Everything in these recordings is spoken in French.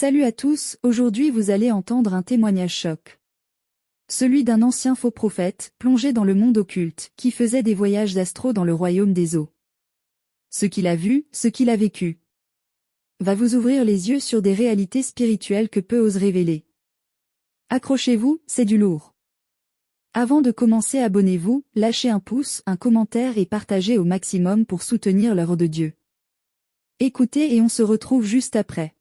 Salut à tous, aujourd'hui vous allez entendre un témoignage choc. Celui d'un ancien faux prophète, plongé dans le monde occulte, qui faisait des voyages astraux dans le royaume des eaux. Ce qu'il a vu, ce qu'il a vécu, va vous ouvrir les yeux sur des réalités spirituelles que peu osent révéler. Accrochez-vous, c'est du lourd. Avant de commencer, abonnez-vous, lâchez un pouce, un commentaire et partagez au maximum pour soutenir l'œuvre de Dieu. Écoutez et on se retrouve juste après.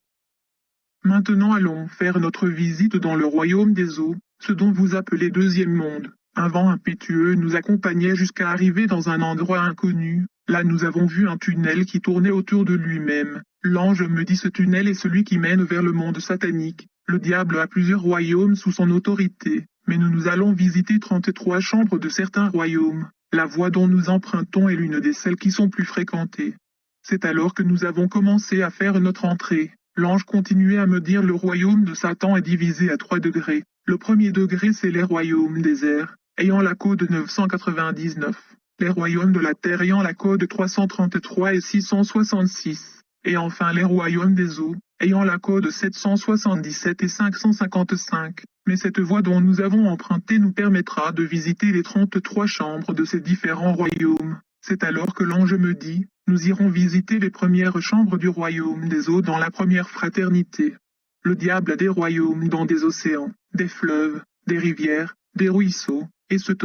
Maintenant allons faire notre visite dans le royaume des eaux, ce dont vous appelez deuxième monde. Un vent impétueux nous accompagnait jusqu'à arriver dans un endroit inconnu. Là nous avons vu un tunnel qui tournait autour de lui-même. L'ange me dit ce tunnel est celui qui mène vers le monde satanique. Le diable a plusieurs royaumes sous son autorité, mais nous allons visiter 33 chambres de certains royaumes. La voie dont nous empruntons est l'une des celles qui sont plus fréquentées. C'est alors que nous avons commencé à faire notre entrée. L'ange continuait à me dire le royaume de Satan est divisé à 3 degrés. Le premier degré c'est les royaumes des airs, ayant la code 999. Les royaumes de la terre ayant la code 333 et 666. Et enfin les royaumes des eaux, ayant la code 777 et 555. Mais cette voie dont nous avons emprunté nous permettra de visiter les 33 chambres de ces différents royaumes. C'est alors que l'ange me dit, nous irons visiter les premières chambres du royaume des eaux dans la première fraternité. Le diable a des royaumes dans des océans, des fleuves, des rivières, des ruisseaux, etc.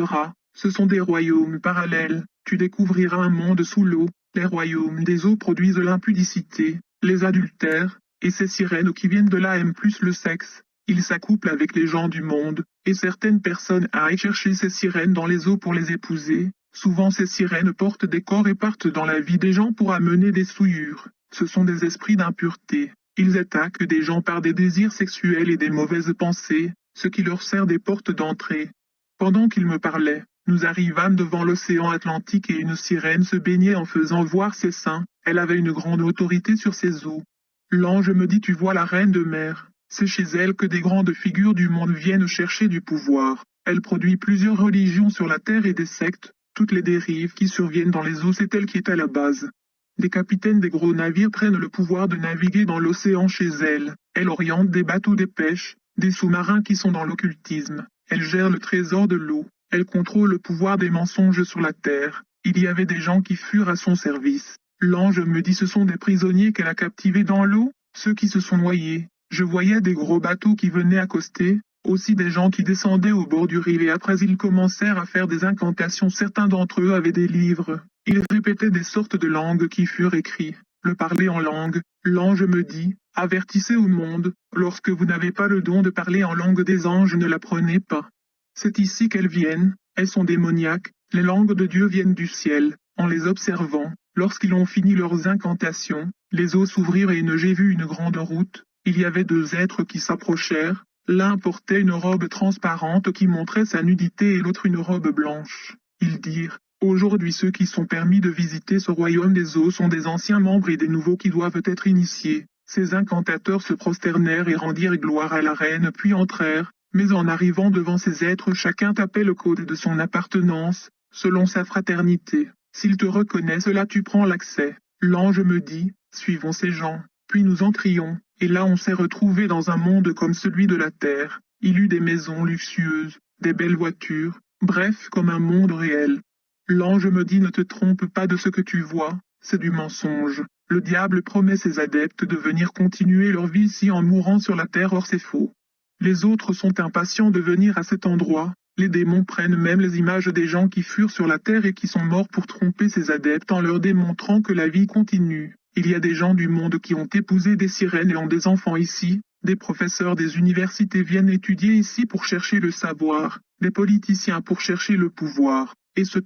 Ce sont des royaumes parallèles. Tu découvriras un monde sous l'eau. Les royaumes des eaux produisent l'impudicité, les adultères, et ces sirènes qui viennent de là aiment plus le sexe. Ils s'accouplent avec les gens du monde, et certaines personnes aillent chercher ces sirènes dans les eaux pour les épouser. Souvent ces sirènes portent des corps et partent dans la vie des gens pour amener des souillures. Ce sont des esprits d'impureté. Ils attaquent des gens par des désirs sexuels et des mauvaises pensées, ce qui leur sert des portes d'entrée. Pendant qu'il me parlait, nous arrivâmes devant l'océan Atlantique et une sirène se baignait en faisant voir ses seins. Elle avait une grande autorité sur ses eaux. L'ange me dit tu vois la reine de mer. C'est chez elle que des grandes figures du monde viennent chercher du pouvoir. Elle produit plusieurs religions sur la terre et des sectes. Toutes les dérives qui surviennent dans les eaux, c'est elle qui est à la base. Les capitaines des gros navires prennent le pouvoir de naviguer dans l'océan chez elle. Elle oriente des bateaux de pêche, des sous-marins qui sont dans l'occultisme. Elle gère le trésor de l'eau. Elle contrôle le pouvoir des mensonges sur la terre. Il y avait des gens qui furent à son service. L'ange me dit ce sont des prisonniers qu'elle a captivés dans l'eau, ceux qui se sont noyés. Je voyais des gros bateaux qui venaient accoster. Aussi des gens qui descendaient au bord du rive et après ils commencèrent à faire des incantations. Certains d'entre eux avaient des livres. Ils répétaient des sortes de langues qui furent écrites. Le parler en langue. L'ange me dit, avertissez au monde, lorsque vous n'avez pas le don de parler en langue des anges, ne l'apprenez pas. C'est ici qu'elles viennent, elles sont démoniaques, les langues de Dieu viennent du ciel. En les observant, lorsqu'ils ont fini leurs incantations, les eaux s'ouvrirent et j'ai vu une grande route. Il y avait 2 êtres qui s'approchèrent. L'un portait une robe transparente qui montrait sa nudité et l'autre une robe blanche. Ils dirent, aujourd'hui ceux qui sont permis de visiter ce royaume des eaux sont des anciens membres et des nouveaux qui doivent être initiés. Ces incantateurs se prosternèrent et rendirent gloire à la reine puis entrèrent, mais en arrivant devant ces êtres chacun tapait le code de son appartenance, selon sa fraternité. S'ils te reconnaissent là tu prends l'accès. L'ange me dit, suivons ces gens. Puis nous entrions, et là on s'est retrouvé dans un monde comme celui de la terre. Il eut des maisons luxueuses, des belles voitures, bref, comme un monde réel. L'ange me dit ne te trompe pas de ce que tu vois, c'est du mensonge. Le diable promet ses adeptes de venir continuer leur vie ici en mourant sur la terre, or c'est faux. Les autres sont impatients de venir à cet endroit. Les démons prennent même les images des gens qui furent sur la terre et qui sont morts pour tromper ses adeptes en leur démontrant que la vie continue. Il y a des gens du monde qui ont épousé des sirènes et ont des enfants ici. Des professeurs des universités viennent étudier ici pour chercher le savoir. Des politiciens pour chercher le pouvoir. Etc.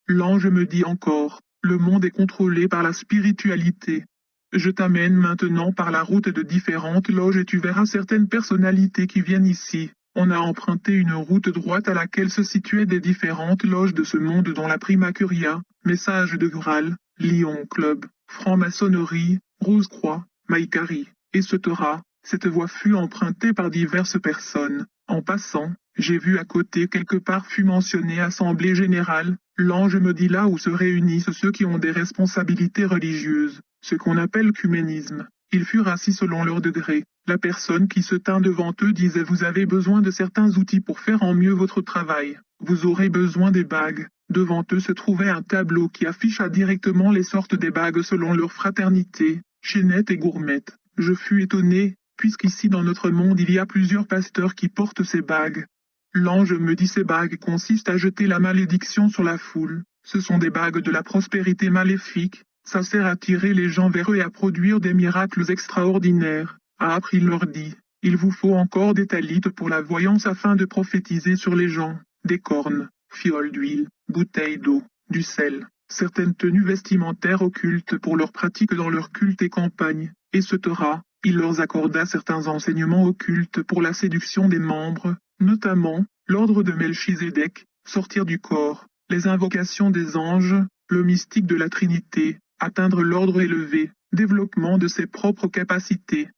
L'ange me dit encore, le monde est contrôlé par la spiritualité. Je t'amène maintenant par la route de différentes loges et tu verras certaines personnalités qui viennent ici. On a emprunté une route droite à laquelle se situaient des différentes loges de ce monde dont la Prima Curia, Message de Graal, Lion Club, Franc-maçonnerie, Rose-Croix, Maïkari, etc. Cette voie fut empruntée par diverses personnes. En passant, j'ai vu à côté quelque part fut mentionné Assemblée Générale. L'ange me dit là où se réunissent ceux qui ont des responsabilités religieuses, ce qu'on appelle cuménisme. Ils furent assis selon leur degré. La personne qui se tint devant eux disait: vous avez besoin de certains outils pour faire en mieux votre travail. Vous aurez besoin des bagues. Devant eux se trouvait un tableau qui afficha directement les sortes des bagues selon leur fraternité, chaînettes et gourmettes. Je fus étonné, puisqu'ici dans notre monde il y a plusieurs pasteurs qui portent ces bagues. L'ange me dit: ces bagues consistent à jeter la malédiction sur la foule. Ce sont des bagues de la prospérité maléfique. Ça sert à tirer les gens vers eux et à produire des miracles extraordinaires. Après il leur dit: il vous faut encore des talites pour la voyance afin de prophétiser sur les gens, des cornes, fioles d'huile, bouteilles d'eau, du sel, certaines tenues vestimentaires occultes pour leur pratique dans leur culte et campagne, etc. Il leur accorda certains enseignements occultes pour la séduction des membres, notamment l'ordre de Melchizedek, sortir du corps, les invocations des anges, le mystique de la Trinité, atteindre l'ordre élevé, développement de ses propres capacités,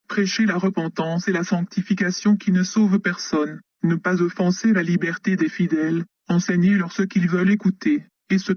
prêcher la repentance et la sanctification qui ne sauvent personne, ne pas offenser la liberté des fidèles, enseigner leur ce qu'ils veulent écouter, etc.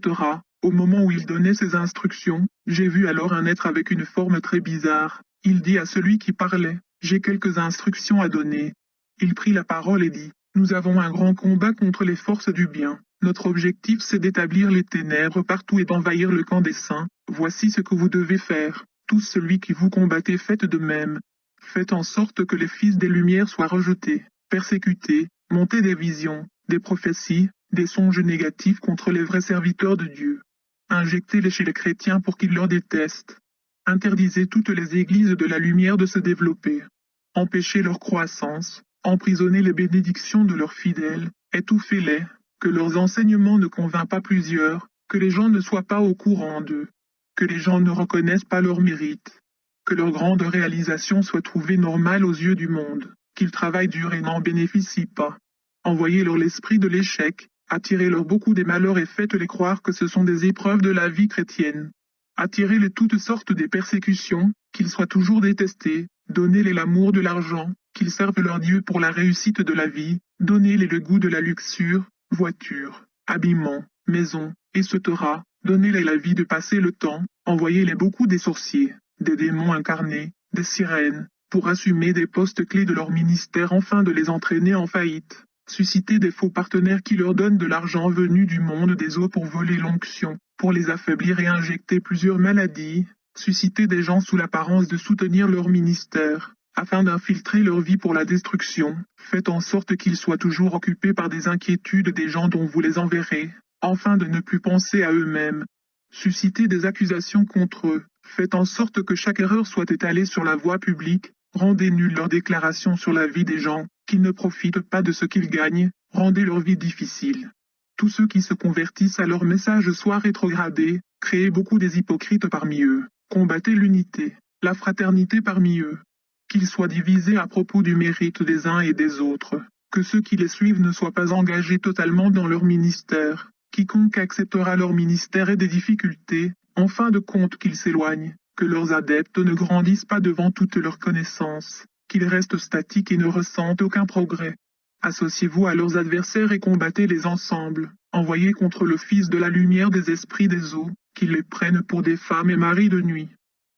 Au moment où il donnait ces instructions, j'ai vu alors un être avec une forme très bizarre. Il dit à celui qui parlait: j'ai quelques instructions à donner. Il prit la parole et dit: nous avons un grand combat contre les forces du bien. Notre objectif c'est d'établir les ténèbres partout et d'envahir le camp des saints. Voici ce que vous devez faire. Tous celui qui vous combattez, faites de même. Faites en sorte que les fils des Lumières soient rejetés, persécutés, montez des visions, des prophéties, des songes négatifs contre les vrais serviteurs de Dieu. Injectez-les chez les chrétiens pour qu'ils leur détestent. Interdisez toutes les églises de la lumière de se développer. Empêchez leur croissance, emprisonnez les bénédictions de leurs fidèles, étouffez-les, que leurs enseignements ne convainquent pas plusieurs, que les gens ne soient pas au courant d'eux, que les gens ne reconnaissent pas leur mérite, que leur grande réalisation soit trouvée normale aux yeux du monde, qu'ils travaillent dur et n'en bénéficient pas. Envoyez-leur l'esprit de l'échec, attirez-leur beaucoup des malheurs et faites-les croire que ce sont des épreuves de la vie chrétienne. Attirez-les toutes sortes des persécutions, qu'ils soient toujours détestés, donnez-les l'amour de l'argent, qu'ils servent leur Dieu pour la réussite de la vie, donnez-les le goût de la luxure, voiture, habillement, maison, etc. Donnez-les la vie de passer le temps, envoyez-les beaucoup des sorciers, des démons incarnés, des sirènes, pour assumer des postes clés de leur ministère afin de les entraîner en faillite. Susciter des faux partenaires qui leur donnent de l'argent venu du monde des eaux pour voler l'onction, pour les affaiblir et injecter plusieurs maladies. Susciter des gens sous l'apparence de soutenir leur ministère, afin d'infiltrer leur vie pour la destruction. Faites en sorte qu'ils soient toujours occupés par des inquiétudes des gens dont vous les enverrez, afin de ne plus penser à eux-mêmes. Susciter des accusations contre eux. Faites en sorte que chaque erreur soit étalée sur la voie publique. Rendez nulles leurs déclarations sur la vie des gens, qu'ils ne profitent pas de ce qu'ils gagnent, rendez leur vie difficile. Tous ceux qui se convertissent à leur message soient rétrogradés, créez beaucoup des hypocrites parmi eux, combattez l'unité, la fraternité parmi eux, qu'ils soient divisés à propos du mérite des uns et des autres, que ceux qui les suivent ne soient pas engagés totalement dans leur ministère, quiconque acceptera leur ministère ait des difficultés, en fin de compte qu'ils s'éloignent. Que leurs adeptes ne grandissent pas devant toute leur connaissance, qu'ils restent statiques et ne ressentent aucun progrès. Associez-vous à leurs adversaires et combattez-les ensemble. Envoyez contre le Fils de la lumière des esprits des eaux, qu'ils les prennent pour des femmes et maris de nuit.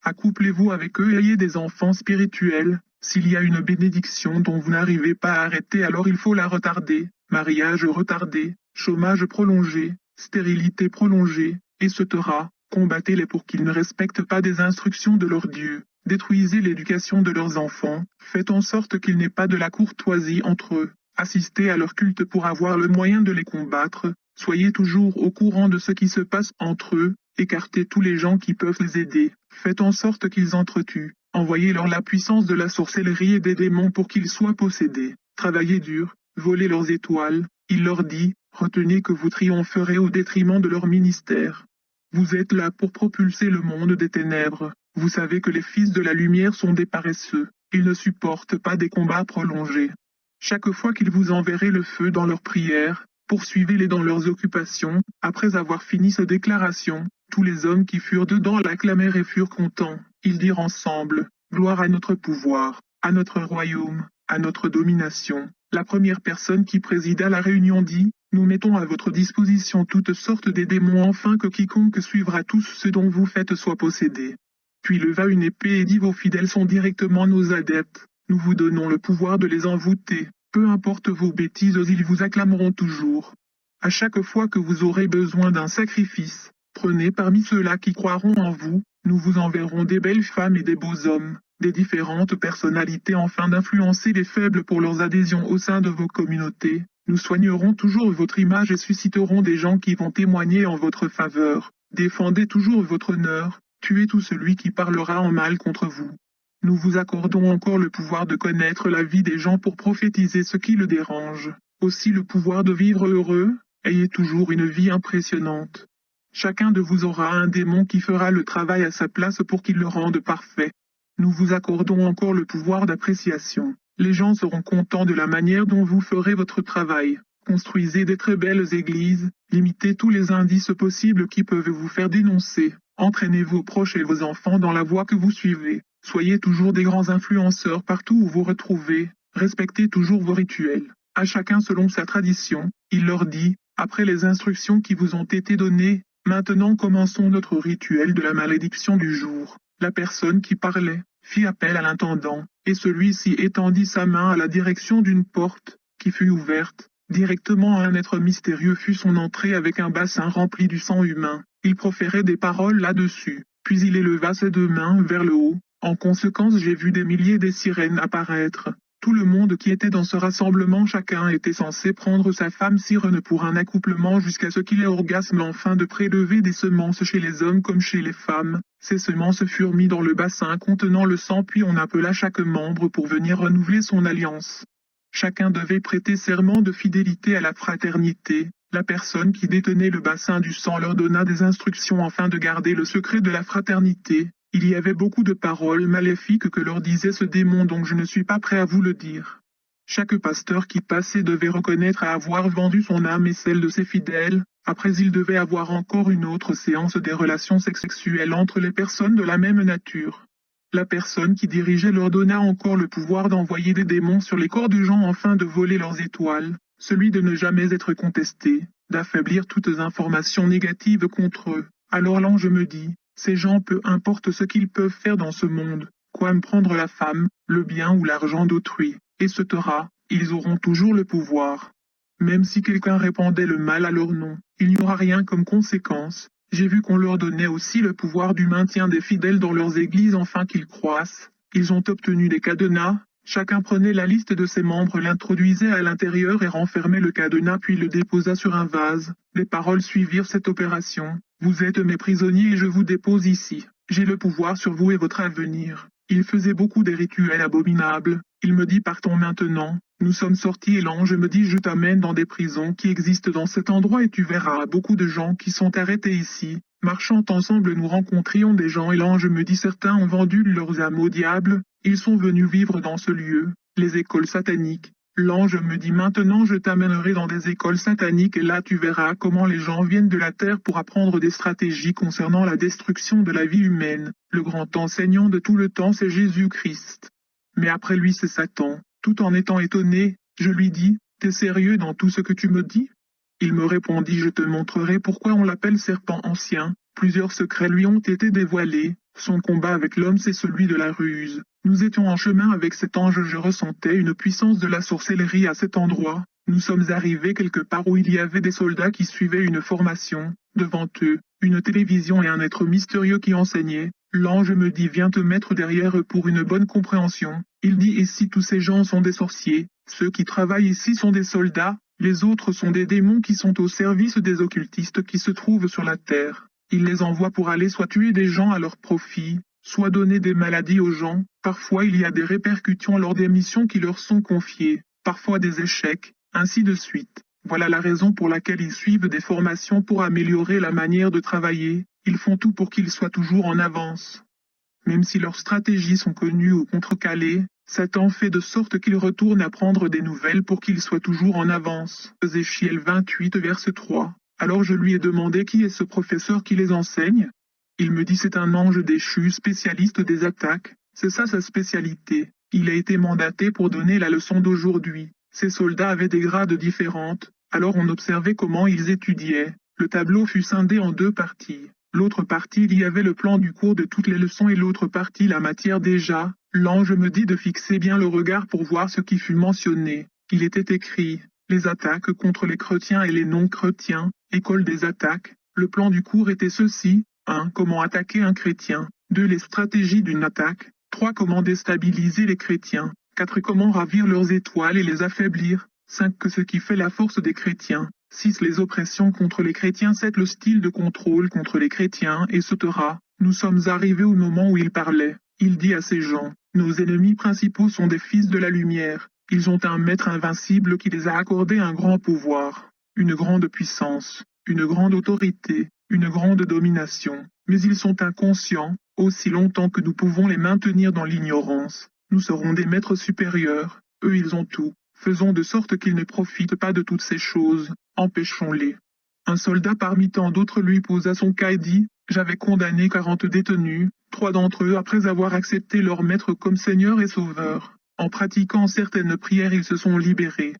Accouplez-vous avec eux et ayez des enfants spirituels. S'il y a une bénédiction dont vous n'arrivez pas à arrêter, alors il faut la retarder. Mariage retardé, chômage prolongé, stérilité prolongée, etc. Combattez-les pour qu'ils ne respectent pas des instructions de leur Dieu. Détruisez l'éducation de leurs enfants. Faites en sorte qu'il n'ait pas de la courtoisie entre eux. Assistez à leur culte pour avoir le moyen de les combattre. Soyez toujours au courant de ce qui se passe entre eux. Écartez tous les gens qui peuvent les aider. Faites en sorte qu'ils entretuent. Envoyez-leur la puissance de la sorcellerie et des démons pour qu'ils soient possédés. Travaillez dur. Volez leurs étoiles. Il leur dit: retenez que vous triompherez au détriment de leur ministère. Vous êtes là pour propulser le monde des ténèbres. Vous savez que les fils de la lumière sont des paresseux. Ils ne supportent pas des combats prolongés. Chaque fois qu'ils vous enverraient le feu dans leurs prières, poursuivez-les dans leurs occupations. Après avoir fini sa déclaration, tous les hommes qui furent dedans l'acclamèrent et furent contents. Ils dirent ensemble: gloire à notre pouvoir, à notre royaume, à notre domination. La première personne qui présida la réunion dit: nous mettons à votre disposition toutes sortes des démons afin que quiconque suivra tous ce dont vous faites soit possédé. puis leva une épée et dit vos fidèles sont directement nos adeptes, nous vous donnons le pouvoir de les envoûter, peu importe vos bêtises ils vous acclameront toujours. À chaque fois que vous aurez besoin d'un sacrifice, prenez parmi ceux-là qui croiront en vous, nous vous enverrons des belles femmes et des beaux hommes, des différentes personnalités afin d'influencer les faibles pour leurs adhésions au sein de vos communautés. Nous soignerons toujours votre image et susciterons des gens qui vont témoigner en votre faveur. Défendez toujours votre honneur, tuez tout celui qui parlera en mal contre vous. Nous vous accordons encore le pouvoir de connaître la vie des gens pour prophétiser ce qui le dérange. Aussi le pouvoir de vivre heureux, ayez toujours une vie impressionnante. Chacun de vous aura un démon qui fera le travail à sa place pour qu'il le rende parfait. Nous vous accordons encore le pouvoir d'appréciation. Les gens seront contents de la manière dont vous ferez votre travail. Construisez des très belles églises, limitez tous les indices possibles qui peuvent vous faire dénoncer. Entraînez vos proches et vos enfants dans la voie que vous suivez. Soyez toujours des grands influenceurs partout où vous retrouvez. Respectez toujours vos rituels. À chacun selon sa tradition, il leur dit, après les instructions qui vous ont été données, maintenant commençons notre rituel de la malédiction du jour. La personne qui parlait fit appel à l'intendant, et celui-ci étendit sa main à la direction d'une porte, qui fut ouverte. Directement un être mystérieux fut son entrée avec un bassin rempli du sang humain. Il proférait des paroles là-dessus, puis il éleva ses deux mains vers le haut. En conséquence j'ai vu des milliers de sirènes apparaître. Tout le monde qui était dans ce rassemblement, chacun était censé prendre sa femme sirène pour un accouplement jusqu'à ce qu'il ait orgasme afin de prélever des semences chez les hommes comme chez les femmes. Ces semences furent mises dans le bassin contenant le sang puis on appela chaque membre pour venir renouveler son alliance. Chacun devait prêter serment de fidélité à la fraternité. La personne qui détenait le bassin du sang leur donna des instructions afin de garder le secret de la fraternité. Il y avait beaucoup de paroles maléfiques que leur disait ce démon dont je ne suis pas prêt à vous le dire. Chaque pasteur qui passait devait reconnaître à avoir vendu son âme et celle de ses fidèles. Après il devait avoir encore une autre séance des relations sexuelles entre les personnes de la même nature. La personne qui dirigeait leur donna encore le pouvoir d'envoyer des démons sur les corps de gens afin de voler leurs étoiles, celui de ne jamais être contesté, d'affaiblir toutes informations négatives contre eux. Alors l'ange me dit, ces gens peu importe ce qu'ils peuvent faire dans ce monde, quoi me prendre la femme, le bien ou l'argent d'autrui, etc., ils auront toujours le pouvoir. Même si quelqu'un répandait le mal à leur nom, il n'y aura rien comme conséquence. J'ai vu qu'on leur donnait aussi le pouvoir du maintien des fidèles dans leurs églises afin qu'ils croissent. Ils ont obtenu des cadenas, chacun prenait la liste de ses membres, l'introduisait à l'intérieur et renfermait le cadenas puis le déposa sur un vase. Les paroles suivirent cette opération. Vous êtes mes prisonniers et je vous dépose ici. J'ai le pouvoir sur vous et votre avenir. Il faisait beaucoup des rituels abominables. Il me dit partons maintenant. Nous sommes sortis et l'ange me dit je t'amène dans des prisons qui existent dans cet endroit et tu verras beaucoup de gens qui sont arrêtés ici. Marchant ensemble nous rencontrions des gens et l'ange me dit certains ont vendu leurs âmes au diable. Ils sont venus vivre dans ce lieu, les écoles sataniques. L'ange me dit maintenant je t'amènerai dans des écoles sataniques et là tu verras comment les gens viennent de la terre pour apprendre des stratégies concernant la destruction de la vie humaine. Le grand enseignant de tout le temps c'est Jésus-Christ. Mais après lui c'est Satan. Tout en étant étonné, je lui dis, t'es sérieux dans tout ce que tu me dis? Il me répondit je te montrerai pourquoi on l'appelle serpent ancien. Plusieurs secrets lui ont été dévoilés. Son combat avec l'homme c'est celui de la ruse. Nous étions en chemin avec cet ange, je ressentais une puissance de la sorcellerie à cet endroit. Nous sommes arrivés quelque part où il y avait des soldats qui suivaient une formation. Devant eux, une télévision et un être mystérieux qui enseignait. L'ange me dit viens te mettre derrière eux pour une bonne compréhension. Il dit et si tous ces gens sont des sorciers, ceux qui travaillent ici sont des soldats, les autres sont des démons qui sont au service des occultistes qui se trouvent sur la terre. Il les envoie pour aller soit tuer des gens à leur profit, soit donner des maladies aux gens. Parfois il y a des répercussions lors des missions qui leur sont confiées, parfois des échecs, ainsi de suite. Voilà la raison pour laquelle ils suivent des formations pour améliorer la manière de travailler. Ils font tout pour qu'ils soient toujours en avance. Même si leurs stratégies sont connues ou contrecalées, Satan fait de sorte qu'ils retournent à prendre des nouvelles pour qu'ils soient toujours en avance. Ézéchiel 28 verset 3. Alors je lui ai demandé qui est ce professeur qui les enseigne. Il me dit c'est un ange déchu, spécialiste des attaques. C'est ça sa spécialité. Il a été mandaté pour donner la leçon d'aujourd'hui. Ces soldats avaient des grades différentes, alors on observait comment ils étudiaient. Le tableau fut scindé en deux parties. L'autre partie il y avait le plan du cours de toutes les leçons et l'autre partie la matière déjà. L'ange me dit de fixer bien le regard pour voir ce qui fut mentionné. Il était écrit « Les attaques contre les chrétiens et les non-chrétiens, école des attaques ». Le plan du cours était ceci: 1. Comment attaquer un chrétien. 2. Les stratégies d'une attaque. 3. Comment déstabiliser les chrétiens. 4. Comment ravir leurs étoiles et les affaiblir. 5. Ce qui fait la force des chrétiens. 6. Les oppressions contre les chrétiens. 7. Le style de contrôle contre les chrétiens, etc. Nous sommes arrivés au moment où il parlait. Il dit à ces gens: nos ennemis principaux sont des fils de la lumière. Ils ont un maître invincible qui les a accordé un grand pouvoir, une grande puissance, une grande autorité, une grande domination. Mais ils sont inconscients, aussi longtemps que nous pouvons les maintenir dans l'ignorance. Nous serons des maîtres supérieurs, eux ils ont tout. Faisons de sorte qu'ils ne profitent pas de toutes ces choses, empêchons-les. Un soldat parmi tant d'autres lui posa son cas et dit: j'avais condamné 40 détenus, 3 d'entre eux après avoir accepté leur maître comme Seigneur et Sauveur. En pratiquant certaines prières ils se sont libérés.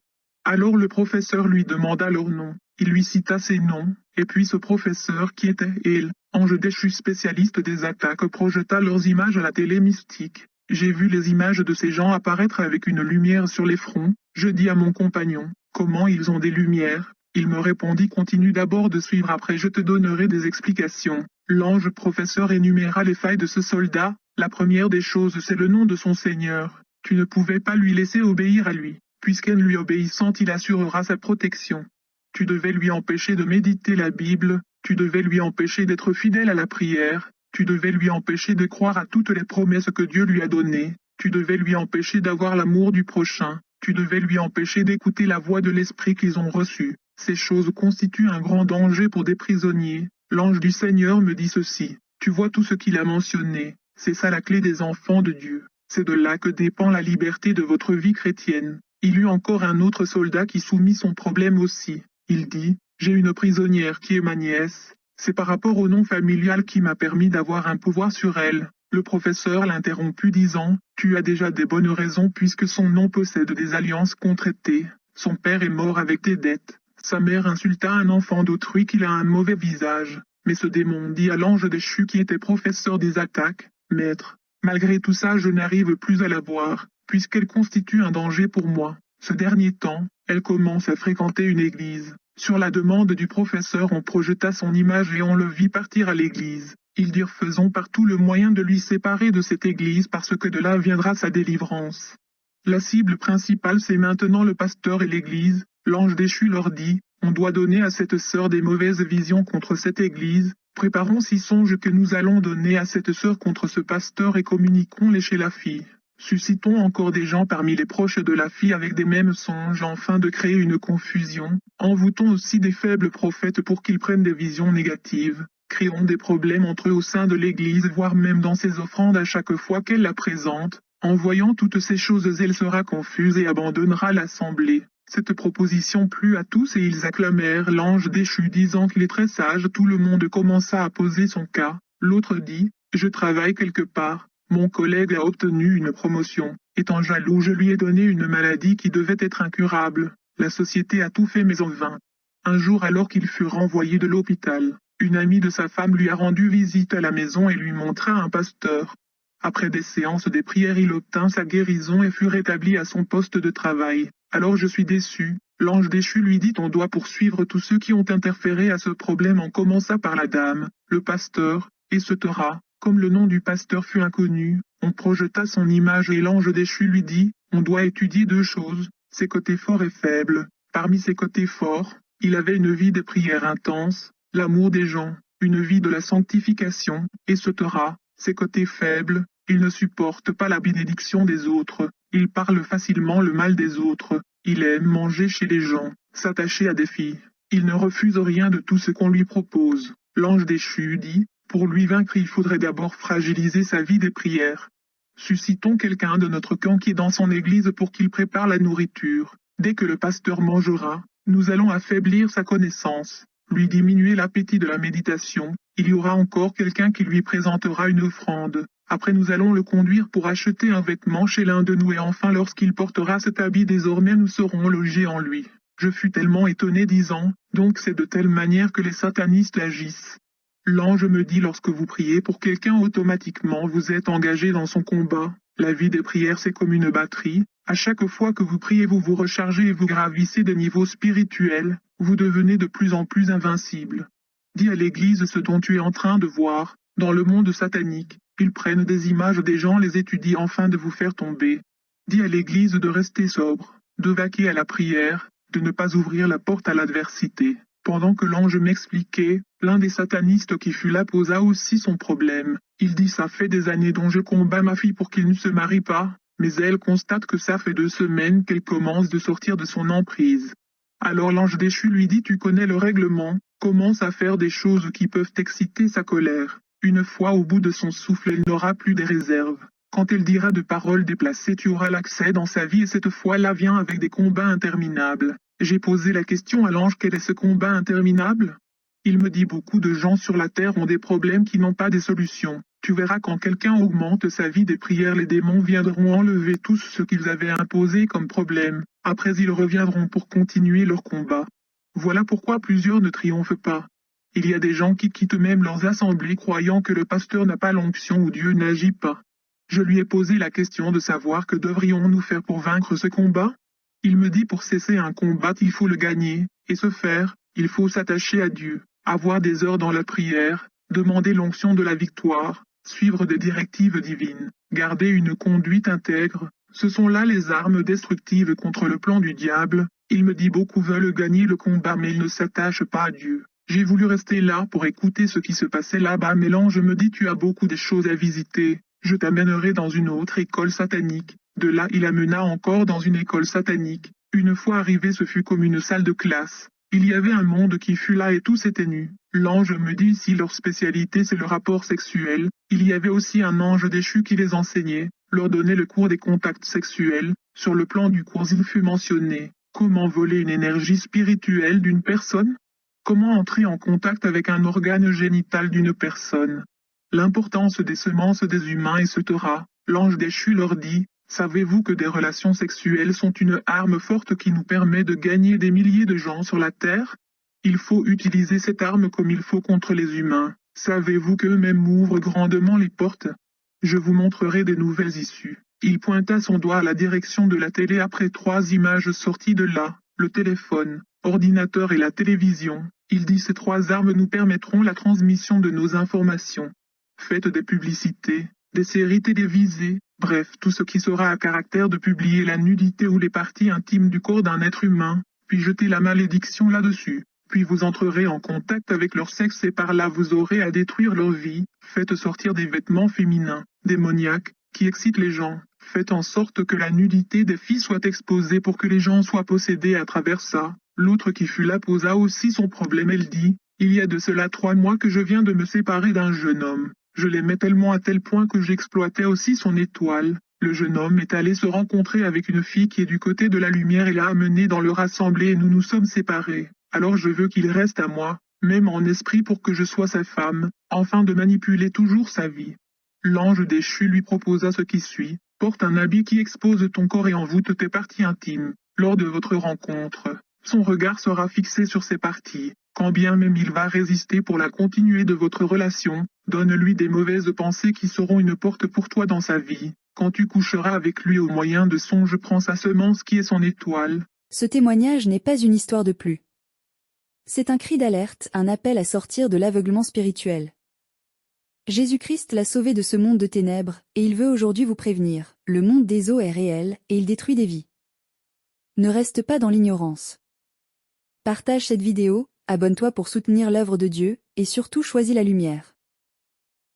Alors le professeur lui demanda leur nom. Il lui cita ces noms, et puis ce professeur qui était il, ange déchu spécialiste des attaques, projeta leurs images à la télé mystique. J'ai vu les images de ces gens apparaître avec une lumière sur les fronts. Je dis à mon compagnon: comment ils ont des lumières? Il me répondit: continue d'abord de suivre, après je te donnerai des explications. L'ange professeur énuméra les failles de ce soldat. La première des choses, c'est le nom de son Seigneur. Tu ne pouvais pas lui laisser obéir à lui, puisqu'en lui obéissant il assurera sa protection. Tu devais lui empêcher de méditer la Bible, tu devais lui empêcher d'être fidèle à la prière, tu devais lui empêcher de croire à toutes les promesses que Dieu lui a données, tu devais lui empêcher d'avoir l'amour du prochain, tu devais lui empêcher d'écouter la voix de l'Esprit qu'ils ont reçue. Ces choses constituent un grand danger pour des prisonniers. L'ange du Seigneur me dit ceci: tu vois tout ce qu'il a mentionné, c'est ça la clé des enfants de Dieu. C'est de là que dépend la liberté de votre vie chrétienne. Il eut encore un autre soldat qui soumit son problème aussi. Il dit: j'ai une prisonnière qui est ma nièce. C'est par rapport au nom familial qui m'a permis d'avoir un pouvoir sur elle. Le professeur l'interromput disant: tu as déjà des bonnes raisons puisque son nom possède des alliances contractées. Son père est mort avec des dettes. Sa mère insulta un enfant d'autrui qu'il a un mauvais visage. Mais ce démon dit à l'ange déchu qui était professeur des attaques: maître, malgré tout ça je n'arrive plus à la voir, puisqu'elle constitue un danger pour moi. Ce dernier temps, elle commence à fréquenter une église. Sur la demande du professeur on projeta son image et on le vit partir à l'église. Ils dirent: faisons par tout le moyen de lui séparer de cette église parce que de là viendra sa délivrance. La cible principale c'est maintenant le pasteur et l'église. L'ange déchu leur dit: on doit donner à cette sœur des mauvaises visions contre cette église. Préparons 6 songes que nous allons donner à cette sœur contre ce pasteur et communiquons-les chez la fille. Suscitons encore des gens parmi les proches de la fille avec des mêmes songes, afin de créer une confusion. Envoûtons aussi des faibles prophètes pour qu'ils prennent des visions négatives. Créons des problèmes entre eux au sein de l'Église, voire même dans ses offrandes à chaque fois qu'elle la présente. En voyant toutes ces choses, elle sera confuse et abandonnera l'assemblée. Cette proposition plut à tous et ils acclamèrent l'ange déchu disant qu'il est très sage. Tout le monde commença à poser son cas. L'autre dit: je travaille quelque part. Mon collègue a obtenu une promotion. Étant jaloux, je lui ai donné une maladie qui devait être incurable. La société a tout fait mais en vain. Un jour, alors qu'il fut renvoyé de l'hôpital, une amie de sa femme lui a rendu visite à la maison et lui montra un pasteur. Après des séances de prière, il obtint sa guérison et fut rétabli à son poste de travail. Alors je suis déçu. L'ange déchu lui dit: on doit poursuivre tous ceux qui ont interféré à ce problème. On commença par la dame, le pasteur, etc. Comme le nom du pasteur fut inconnu, on projeta son image et l'ange déchu lui dit: on doit étudier 2 choses, ses côtés forts et faibles. Parmi ses côtés forts, il avait une vie de prière intense, l'amour des gens, une vie de la sanctification, etc. Ses côtés faibles, il ne supporte pas la bénédiction des autres, il parle facilement le mal des autres, il aime manger chez les gens, s'attacher à des filles. Il ne refuse rien de tout ce qu'on lui propose. L'ange déchu dit: pour lui vaincre, il faudrait d'abord fragiliser sa vie des prières. Suscitons quelqu'un de notre camp qui est dans son église pour qu'il prépare la nourriture. Dès que le pasteur mangera, nous allons affaiblir sa connaissance, lui diminuer l'appétit de la méditation. Il y aura encore quelqu'un qui lui présentera une offrande. Après nous allons le conduire pour acheter un vêtement chez l'un de nous et enfin lorsqu'il portera cet habit désormais nous serons logés en lui. Je fus tellement étonné disant: donc c'est de telle manière que les satanistes agissent. L'ange me dit lorsque vous priez pour quelqu'un automatiquement vous êtes engagé dans son combat. La vie des prières c'est comme une batterie. À chaque fois que vous priez vous vous rechargez et vous gravissez de niveaux spirituels. Vous devenez de plus en plus invincible. Dis à l'église ce dont tu es en train de voir. Dans le monde satanique, ils prennent des images des gens les étudient afin de vous faire tomber. Dis à l'église de rester sobre, de vaquer à la prière, de ne pas ouvrir la porte à l'adversité. Pendant que l'ange m'expliquait, l'un des satanistes qui fut là posa aussi son problème. Il dit ça fait des années dont je combats ma fille pour qu'il ne se marie pas, mais elle constate que ça fait 2 semaines qu'elle commence de sortir de son emprise. Alors l'ange déchu lui dit tu connais le règlement, commence à faire des choses qui peuvent exciter sa colère. Une fois au bout de son souffle elle n'aura plus de réserve. Quand elle dira de paroles déplacées tu auras l'accès dans sa vie et cette fois-là vient avec des combats interminables. J'ai posé la question à l'ange quel est ce combat interminable? Il me dit beaucoup de gens sur la terre ont des problèmes qui n'ont pas de solutions. Tu verras quand quelqu'un augmente sa vie des prières les démons viendront enlever tout ce qu'ils avaient imposé comme problème. Après ils reviendront pour continuer leur combat. Voilà pourquoi plusieurs ne triomphent pas. Il y a des gens qui quittent même leurs assemblées croyant que le pasteur n'a pas l'onction ou Dieu n'agit pas. Je lui ai posé la question de savoir que devrions-nous faire pour vaincre ce combat? Il me dit pour cesser un combat il faut le gagner, et ce faire, il faut s'attacher à Dieu, avoir des heures dans la prière, demander l'onction de la victoire, suivre des directives divines, garder une conduite intègre, ce sont là les armes destructives contre le plan du diable. Il me dit beaucoup veulent gagner le combat mais ils ne s'attachent pas à Dieu. J'ai voulu rester là pour écouter ce qui se passait là-bas mais l'ange me dit tu as beaucoup de choses à visiter, je t'amènerai dans une autre école satanique. De là il amena encore dans une école satanique. Une fois arrivé ce fut comme une salle de classe. Il y avait un monde qui fut là et tous étaient nus. L'ange me dit ici leur spécialité c'est le rapport sexuel. Il y avait aussi un ange déchu qui les enseignait, leur donnait le cours des contacts sexuels. Sur le plan du cours il fut mentionné comment voler une énergie spirituelle d'une personne, comment entrer en contact avec un organe génital d'une personne, l'importance des semences des humains etc. L'ange déchu leur dit savez-vous que des relations sexuelles sont une arme forte qui nous permet de gagner des milliers de gens sur la terre? Il faut utiliser cette arme comme il faut contre les humains. Savez-vous qu'eux-mêmes ouvrent grandement les portes? Je vous montrerai des nouvelles issues. Il pointa son doigt à la direction de la télé après 3 images sorties de là, le téléphone, ordinateur et la télévision. Il dit ces 3 armes nous permettront la transmission de nos informations. Faites des publicités, des séries télévisées, bref, tout ce qui sera à caractère de publier la nudité ou les parties intimes du corps d'un être humain, puis jeter la malédiction là-dessus. Puis vous entrerez en contact avec leur sexe et par là vous aurez à détruire leur vie. Faites sortir des vêtements féminins, démoniaques, qui excitent les gens. Faites en sorte que la nudité des filles soit exposée pour que les gens soient possédés à travers ça. L'autre qui fut là posa aussi son problème. Elle dit, il y a de cela 3 mois que je viens de me séparer d'un jeune homme. Je l'aimais tellement à tel point que j'exploitais aussi son étoile. Le jeune homme est allé se rencontrer avec une fille qui est du côté de la lumière et l'a amenée dans leur assemblée et nous nous sommes séparés. Alors je veux qu'il reste à moi, même en esprit pour que je sois sa femme, afin de manipuler toujours sa vie. L'ange déchu lui proposa ce qui suit. Porte un habit qui expose ton corps et envoûte tes parties intimes. Lors de votre rencontre, son regard sera fixé sur ces parties. Quand bien même il va résister pour la continuité de votre relation, donne-lui des mauvaises pensées qui seront une porte pour toi dans sa vie. Quand tu coucheras avec lui au moyen de songes, prends sa semence qui est son étoile. Ce témoignage n'est pas une histoire de plus. C'est un cri d'alerte, un appel à sortir de l'aveuglement spirituel. Jésus-Christ l'a sauvé de ce monde de ténèbres, et il veut aujourd'hui vous prévenir, le monde des eaux est réel, et il détruit des vies. Ne reste pas dans l'ignorance. Partage cette vidéo, abonne-toi pour soutenir l'œuvre de Dieu, et surtout choisis la lumière.